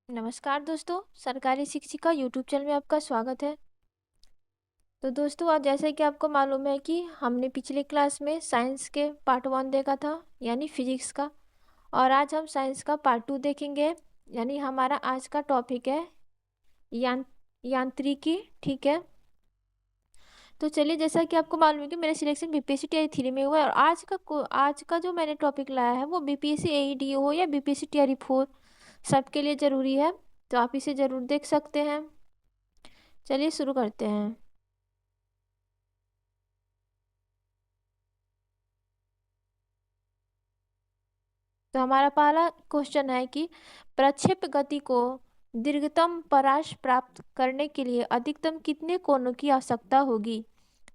नमस्कार दोस्तों, सरकारी शिक्षिका यूट्यूब चैनल में आपका स्वागत है। तो दोस्तों, आज जैसे कि आपको मालूम है कि हमने पिछले क्लास में साइंस के पार्ट 1 देखा था, यानी फिजिक्स का। और आज हम साइंस का पार्ट 2 देखेंगे, यानी हमारा आज का टॉपिक है यां यांत्रिकी। ठीक है, तो चलिए, जैसा कि आपको मालूम है कि मेरा सिलेक्शन बीपीएससी टीआई 3 में हुआ है और आज का जो मैंने टॉपिक लाया है वो बीपीएससी एईडीओ हो या बीपीएससी टीआई 4 सबके लिए ज़रूरी है। तो आप इसे ज़रूर देख सकते हैं। चलिए शुरू करते हैं। तो हमारा पहला क्वेश्चन है कि प्रक्षेप गति को दीर्घतम परास प्राप्त करने के लिए अधिकतम कितने कोणों की आवश्यकता होगी।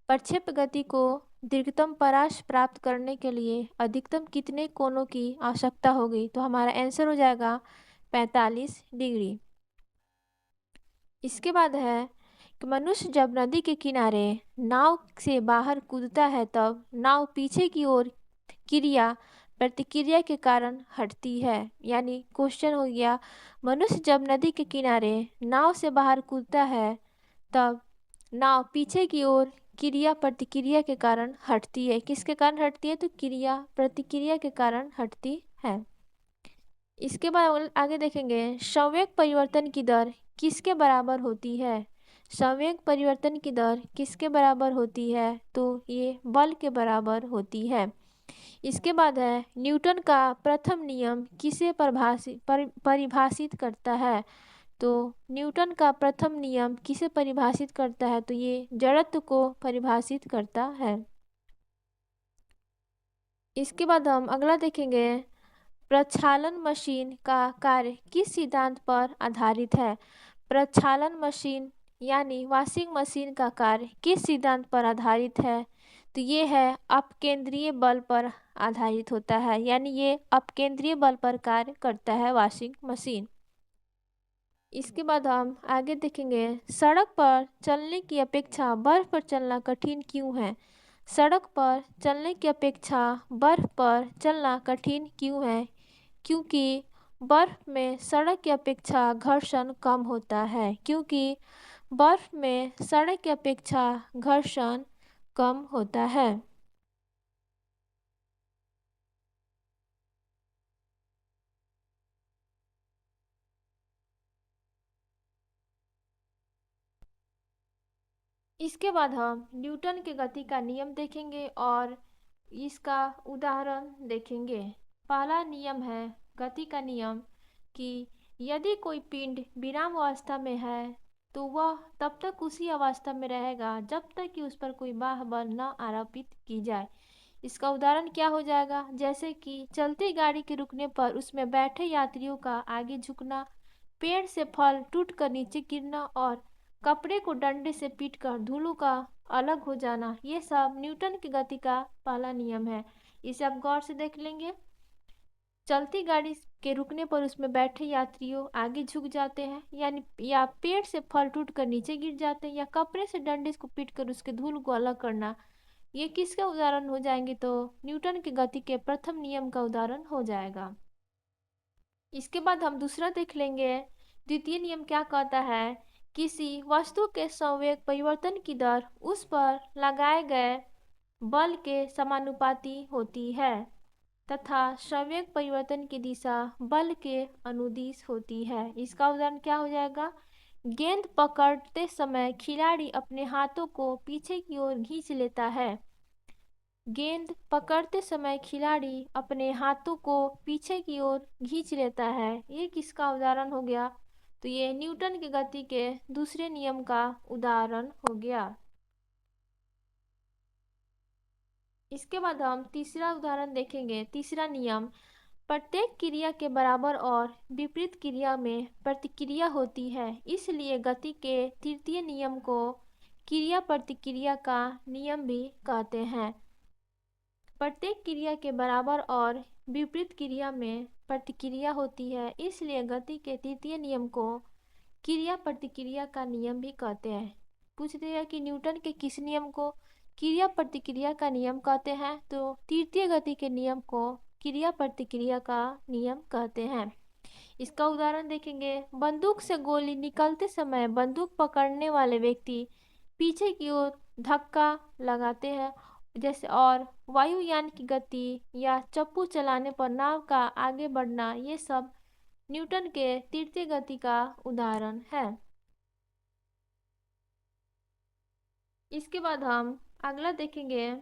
प्रक्षेप गति को दीर्घतम परास प्राप्त करने के लिए अधिकतम कितने कोणों की आवश्यकता होगी। तो हमारा आंसर हो जाएगा 45 डिग्री। इसके बाद है कि मनुष्य जब नदी के किनारे नाव से बाहर कूदता है तब नाव पीछे की ओर क्रिया प्रतिक्रिया के कारण हटती है। यानी क्वेश्चन हो गया, मनुष्य जब नदी के किनारे नाव से बाहर कूदता है तब नाव पीछे की ओर क्रिया प्रतिक्रिया के कारण हटती है। किसके कारण हटती है? तो क्रिया प्रतिक्रिया के कारण हटती है। इसके बाद आगे देखेंगे, संवेग परिवर्तन की दर किसके बराबर होती है। संवेग परिवर्तन की दर किसके बराबर होती है? तो ये बल के बराबर होती है। इसके बाद है, न्यूटन का प्रथम नियम किसे परिभाषित करता है। तो न्यूटन का प्रथम नियम किसे परिभाषित करता है? तो ये जड़त्व को परिभाषित करता है। इसके बाद हम अगला देखेंगे, प्रक्षालन मशीन का कार्य किस सिद्धांत पर आधारित है। प्रक्षालन मशीन यानी वॉशिंग मशीन का कार्य किस सिद्धांत पर आधारित है? तो ये है अपकेंद्रीय बल पर आधारित होता है, यानी ये अपकेंद्रीय बल पर कार्य करता है वॉशिंग मशीन। इसके बाद हम आगे देखेंगे, सड़क पर चलने की अपेक्षा बर्फ पर चलना कठिन क्यों है। सड़क पर चलने की अपेक्षा बर्फ पर चलना कठिन क्यों है? क्योंकि बर्फ में सड़क की अपेक्षा घर्षण कम होता है। क्योंकि बर्फ में सड़क की अपेक्षा घर्षण कम होता है। इसके बाद हम न्यूटन के गति का नियम देखेंगे और इसका उदाहरण देखेंगे। पहला नियम है गति का नियम कि यदि कोई पिंड विराम अवस्था में है तो वह तब तक उसी अवस्था में रहेगा जब तक कि उस पर कोई बाह्य बल न आरोपित की जाए। इसका उदाहरण क्या हो जाएगा? जैसे कि चलती गाड़ी के रुकने पर उसमें बैठे यात्रियों का आगे झुकना, पेड़ से फल टूट कर नीचे गिरना और कपड़े को डंडे से पीटकर धूलों का अलग हो जाना, ये सब न्यूटन की गति का पहला नियम है। इसे आप गौर से देख लेंगे। चलती गाड़ी के रुकने पर उसमें बैठे यात्रियों आगे झुक जाते हैं, यानी या पेड़ से फल टूट कर नीचे गिर जाते हैं, या कपड़े से डंडे को पीट कर उसके धूल को अलग करना, ये किसका उदाहरण हो जाएंगे? तो न्यूटन की गति के प्रथम नियम का उदाहरण हो जाएगा। इसके बाद हम दूसरा देख लेंगे। द्वितीय नियम क्या कहता है? किसी वस्तु के संवेग परिवर्तन की दर उस पर लगाए गए बल के समानुपाती होती है तथा संवेग परिवर्तन की दिशा बल के अनुदिश होती है। इसका उदाहरण क्या हो जाएगा? गेंद पकड़ते समय खिलाड़ी अपने हाथों को पीछे की ओर खींच लेता है। गेंद पकड़ते समय खिलाड़ी अपने हाथों को पीछे की ओर खींच लेता है। ये किसका उदाहरण हो गया? तो ये न्यूटन की गति के दूसरे नियम का उदाहरण हो गया। इसके बाद हम तीसरा उदाहरण देखेंगे। तीसरा नियम, प्रत्येक क्रिया के बराबर और विपरीत क्रिया में प्रतिक्रिया होती है, इसलिए गति के तृतीय नियम को क्रिया प्रतिक्रिया का नियम भी कहते हैं। प्रत्येक क्रिया के बराबर और विपरीत क्रिया में प्रतिक्रिया होती है, इसलिए गति के तृतीय नियम को क्रिया प्रतिक्रिया का नियम भी कहते हैं। पूछते हैं कि न्यूटन के किस नियम को क्रिया प्रतिक्रिया का नियम कहते हैं? तो तृतीय गति के नियम को क्रिया प्रतिक्रिया का नियम कहते हैं। इसका उदाहरण देखेंगे, बंदूक से गोली निकलते समय बंदूक पकड़ने वाले व्यक्ति पीछे की ओर धक्का लगाते हैं जैसे, और वायुयान की गति या चप्पू चलाने पर नाव का आगे बढ़ना, ये सब न्यूटन के तृतीय गति का उदाहरण है। इसके बाद हम अगला देखेंगे,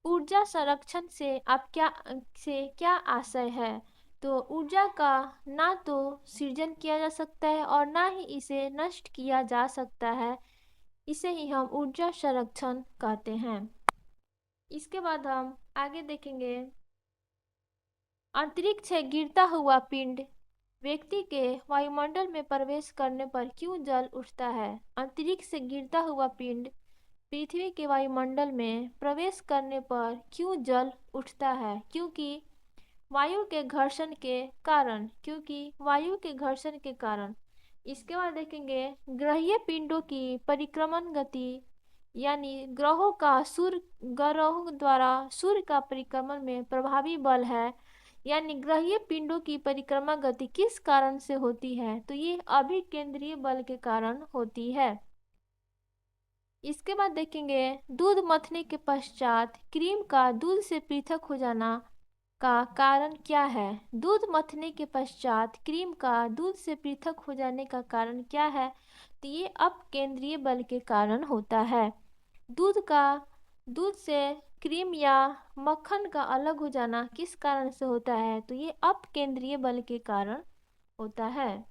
ऊर्जा संरक्षण से क्या आशय है। तो ऊर्जा का ना तो सृजन किया जा सकता है और ना ही इसे नष्ट किया जा सकता है, इसे ही हम ऊर्जा संरक्षण कहते हैं। इसके बाद हम आगे देखेंगे, अंतरिक्ष से गिरता हुआ पिंड व्यक्ति के वायुमंडल में प्रवेश करने पर क्यों जल उठता है। अंतरिक्ष से गिरता हुआ पिंड पृथ्वी के वायुमंडल में प्रवेश करने पर क्यों जल उठता है, क्योंकि वायु के घर्षण के कारण। इसके बाद देखेंगे, ग्रहीय पिंडों की परिक्रमण गति यानी ग्रहों द्वारा सूर्य का परिक्रमण में प्रभावी बल है, यानी ग्रहीय पिंडों की परिक्रमा गति किस कारण से होती है, तो ये अभिकेंद्रीय बल के कारण होती है। इसके बाद देखेंगे, दूध मथने के पश्चात क्रीम का दूध से पृथक हो जाना का कारण क्या है। दूध मथने के पश्चात क्रीम का दूध से पृथक हो जाने का कारण क्या है, तो ये अपकेंद्रीय बल के कारण होता है। दूध से क्रीम या मक्खन का अलग हो जाना किस कारण से होता है, तो ये अपकेंद्रीय बल के कारण होता है।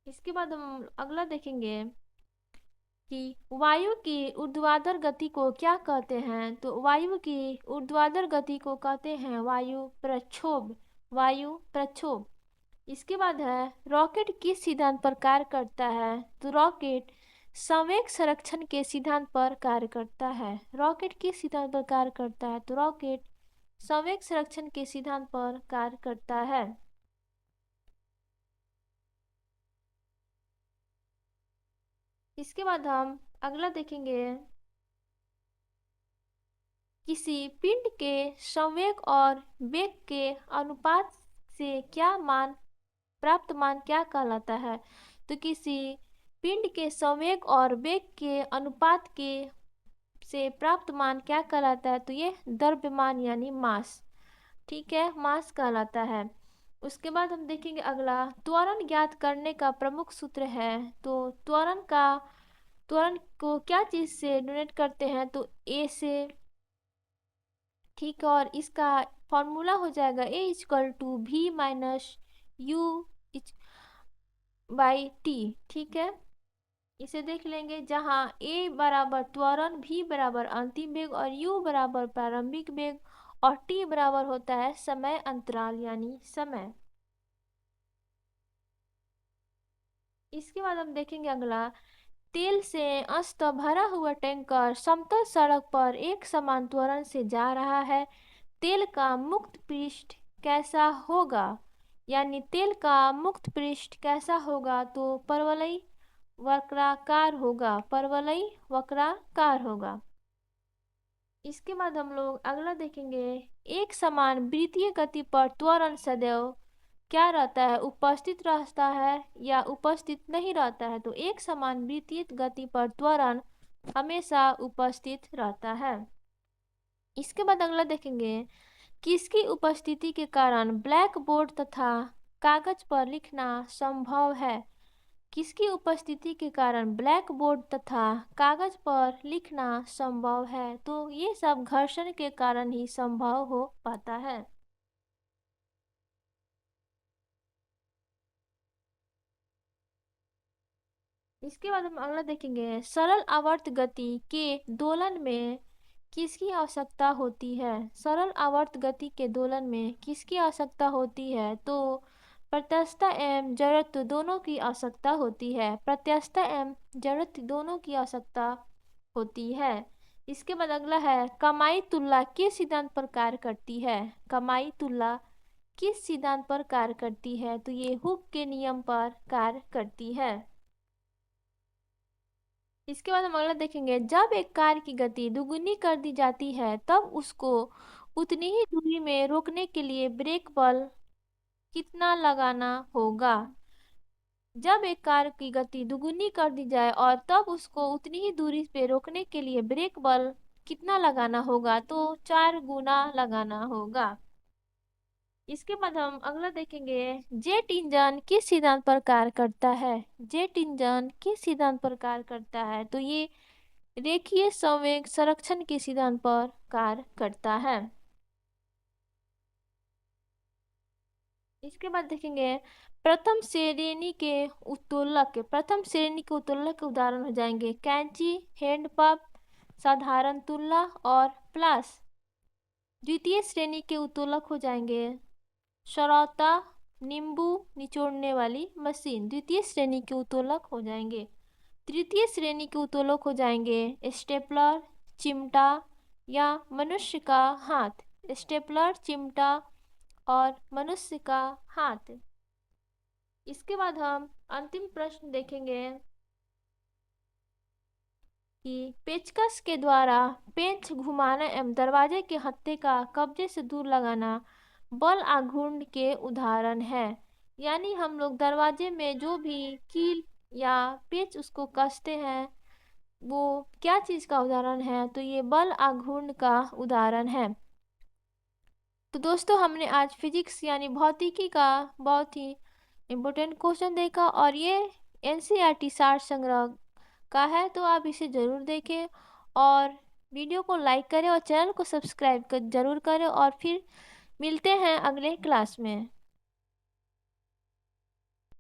इसके बाद हम अगला देखेंगे कि वायु की ऊर्ध्वाधर गति को क्या कहते हैं। तो वायु की ऊर्ध्वाधर गति को कहते हैं वायु प्रक्षोभ। इसके बाद है, रॉकेट किस सिद्धांत पर कार्य करता है। तो रॉकेट संवेग संरक्षण के सिद्धांत पर कार्य करता है। रॉकेट किस सिद्धांत पर कार्य करता है, तो रॉकेट संवेग संरक्षण के सिद्धांत पर कार्य करता है। इसके बाद हम अगला देखेंगे, किसी पिंड के संवेग और वेग के अनुपात से प्राप्त मान क्या कहलाता है। तो किसी पिंड के संवेग और वेग के अनुपात से प्राप्त मान क्या कहलाता है, तो ये द्रव्यमान यानी मास, ठीक है, मास कहलाता है। उसके बाद हम देखेंगे अगला, त्वरण ज्ञात करने का प्रमुख सूत्र है। तो त्वरण को क्या चीज से डोनेट करते हैं, तो ए से, ठीक है, और इसका फॉर्मूला हो जाएगा A=u/T, ठीक है। इसे देख लेंगे, जहाँ A बराबर त्वरण, V बराबर अंतिम वेग और U बराबर प्रारंभिक वेग और T बराबर होता है समय अंतराल यानी समय। इसके बाद हम देखेंगे अगला, तेल से अंशतः भरा हुआ टैंकर समतल सड़क पर एक समान त्वरण से जा रहा है। तेल का मुक्त पृष्ठ कैसा होगा, यानी तेल का मुक्त पृष्ठ कैसा होगा, तो परवलयी वक्राकार होगा। इसके बाद हम लोग अगला देखेंगे, एक समान वृत्तीय गति पर त्वरण सदैव क्या रहता है, उपस्थित रहता है या उपस्थित नहीं रहता है। तो एक समान वृत्तीय गति पर त्वरण हमेशा उपस्थित रहता है। इसके बाद अगला देखेंगे, किसकी उपस्थिति के कारण ब्लैक बोर्ड तथा कागज पर लिखना संभव है। किसकी उपस्थिति के कारण ब्लैक बोर्ड तथा कागज पर लिखना संभव है, तो ये सब घर्षण के कारण ही संभव हो पाता है। इसके बाद हम अगला देखेंगे, सरल आवर्त गति के दोलन में किसकी आवश्यकता होती है। सरल आवर्त गति के दोलन में किसकी आवश्यकता होती है, तो प्रत्यक्षता एवं जड़त्व दोनों की आवश्यकता होती है। प्रत्यक्षता एवं जड़त्व दोनों की आवश्यकता होती है। इसके बाद अगला है, कमाई तुलना किस सिद्धांत पर कार्य करती है। कमाई तुलना किस सिद्धांत पर कार्य करती है, तो ये हुक के नियम पर कार्य करती है। इसके बाद हम अगला देखेंगे, जब एक कार की गति दुगुनी कर दी जाती है तब उसको उतनी ही दूरी में रोकने के लिए ब्रेक बल कितना लगाना होगा। जब एक कार की गति दुगुनी कर दी जाए और तब उसको उतनी ही दूरी पे रोकने के लिए ब्रेक बल कितना लगाना होगा, तो 4 गुना लगाना होगा। इसके बाद हम अगला देखेंगे, जेट इंजन किस सिद्धांत पर कार्य करता है। जेट इंजन किस सिद्धांत पर कार्य करता है, तो ये रेखीय संवेग संरक्षण के सिद्धांत पर कार्य करता है। इसके बाद देखेंगे, प्रथम श्रेणी के उत्तोलक के उदाहरण हो जाएंगे कैंची, हैंड पंप, साधारण तुल्ला और प्लास। द्वितीय श्रेणी के उत्तोलक हो जाएंगे सरौता, नींबू निचोड़ने वाली मशीन, द्वितीय श्रेणी के उत्तोलक हो जाएंगे। तृतीय श्रेणी के उत्तोलक हो जाएंगे स्टेपलर, चिमटा या मनुष्य का हाथ। स्टेपलर, चिमटा और मनुष्य का हाथ। इसके बाद हम अंतिम प्रश्न देखेंगे कि पेचकस के द्वारा पेंच घुमाना एवं दरवाजे के हत्थे का कब्जे से दूर लगाना बल आघूर्ण के उदाहरण है। यानी हम लोग दरवाजे में जो भी कील या पेच उसको कसते हैं, वो क्या चीज का उदाहरण है, तो ये बल आघूर्ण का उदाहरण है। तो दोस्तों, हमने आज फिजिक्स यानी भौतिकी का बहुत ही इम्पोर्टेंट क्वेश्चन देखा और ये एनसीईआरटी सार संग्रह का है, तो आप इसे ज़रूर देखें और वीडियो को लाइक करें और चैनल को सब्सक्राइब कर ज़रूर करें और फिर मिलते हैं अगले क्लास में।